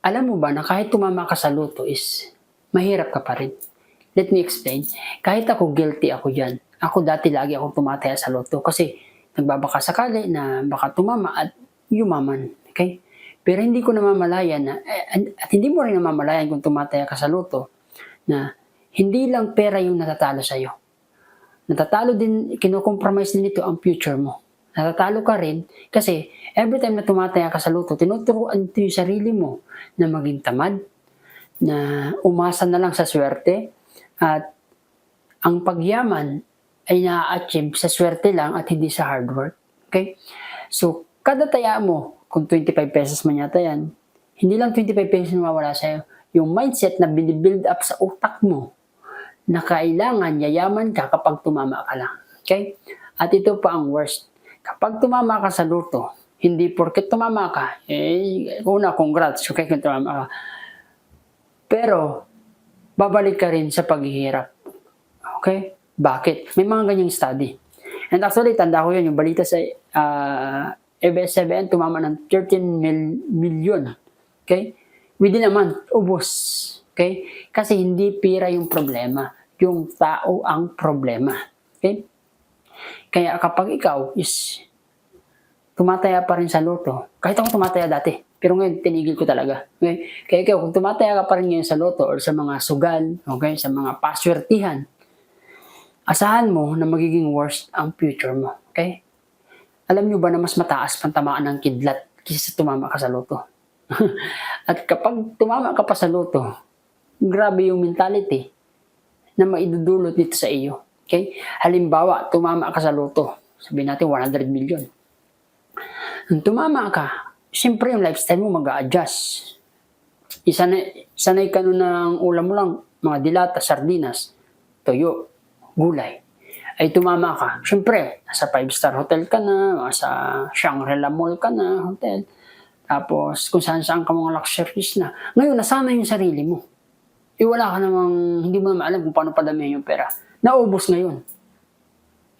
Alam mo ba na kahit tumama ka sa loto is mahirap ka pa rin? Let me explain. Kahit ako, guilty ako diyan. Ako dati lagi akong tumataya sa loto kasi nagbabaka sakali na baka tumama at yumaman, okey? Pero hindi ko namamalayan na at hindi mo rin namamalayan kung tumataya ka sa loto na hindi lang pera yung natatalo sa'yo. Natatalo din, kino-compromise din nito ang future mo. Natatalo ka rin kasi everytime na tumataya ka sa loto, tinuturuan nito yung sarili mo na maging tamad, na umasa na lang sa swerte, at ang pagyaman ay naa-achieve sa swerte lang at hindi sa hard work, okay? So, kada taya mo, kung ₱25 man yata yan, hindi lang ₱25 mawawala sa'yo, yung mindset na bini-build up sa utak mo na kailangan yayaman ka kapag tumama ka lang, okay? At ito pa ang worst, kapag tumama ka sa loto, hindi porket tumama ka, una congrats, okay, kung tumama ka. Pero, babalik ka rin sa paghihirap, okay? Bakit? May mga ganyang study. And actually, tanda ko yun, yung balita sa ABS-CBN, tumama ng 13 million, okay? Within a month, ubos, okay? Kasi hindi pira yung problema, yung tao ang problema, okay? Kaya kapag ikaw is tumataya pa rin sa loto, kahit ako tumataya dati, pero ngayon tinigil ko talaga, okay? Kaya ikaw, kung tumataya ka pa rin ngayon sa loto or sa mga sugal, okay, sa mga paswertihan, asahan mo na magiging worst ang future mo, okay? Alam nyo ba na mas mataas pang tamaan ng kidlat kaysa tumama ka sa loto? At kapag tumama ka pa sa loto, grabe yung mentality na maidudulot nito sa iyo, okay? Halimbawa, tumama ka sa loto, sabihin natin 100 million. Nung tumama ka, siyempre yung lifestyle mo mag-a-adjust. Sanay ka nun ng ulam mo lang, mga dilata, sardinas, toyo, gulay. Ay tumama ka, siyempre, nasa 5-star hotel ka na, nasa Shangri-La Mall ka na, hotel. Tapos kung saan-saan ka mga luxuries na. Ngayon, nasanay yung sarili mo. Wala ka namang, hindi mo naman alam kung paano padamihin yung pera. Naubos ngayon.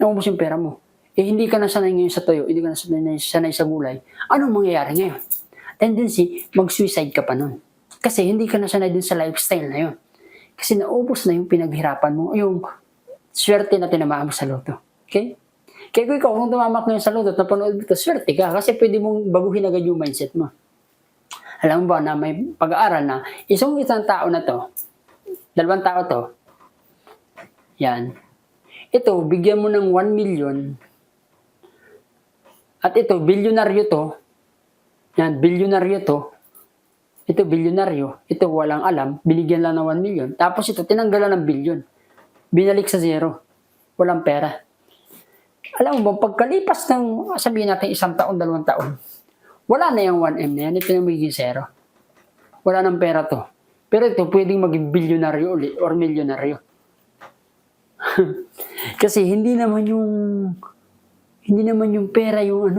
Naubos yung pera mo. Hindi ka na sanay ngayon sa toyo, hindi ka na sanay sa gulay. Anong mangyayari ngayon? Tendency, mag-suicide ka pa nun. Kasi hindi ka na sanay din sa lifestyle na yun. Kasi naubos na yung pinaghirapan mo, yung swerte na tinamaan mo sa loto. Okay? Kaya kung ikaw, kung tumamak ngayon sa loto at napanood dito, swerte ka kasi pwede mong baguhin agad yung mindset mo. Alam mo ba na may pag-aaral na isang tao na to, dalawang tao to, yan, ito, bigyan mo ng 1 million, at ito, bilyonaryo to, yan, bilyonaryo to, ito, bilyonaryo, ito, walang alam, binigyan lang ng 1 million, tapos ito, tinanggalan ng bilyon, binalik sa zero, walang pera. Alam mo ba, pagkalipas ng, sabihin natin, 1 taon, 2 taon, wala na yung 1M na yan, ito na magiging zero. Wala nang pera to. Pero ito, pwedeng maging bilyonaryo ulit or milyonaryo. Kasi hindi naman yung pera yung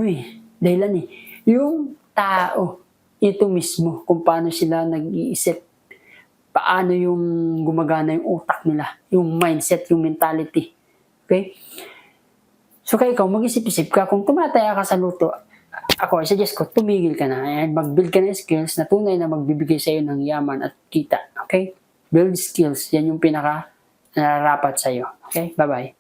dahilan eh. Yung tao, ito mismo, kung paano sila nag-iisip, paano yung gumagana yung utak nila, yung mindset, yung mentality. Okay? So kaya ikaw, mag-isip-isip ka, kung tumataya ka sa loto, ako, I suggest ko, tumigil ka na, and mag-build ka ng skills na tunay na magbibigay sa'yo ng yaman at kita. Okay? Build skills, yan yung pinaka nararapat sa'yo. Okay? Bye-bye.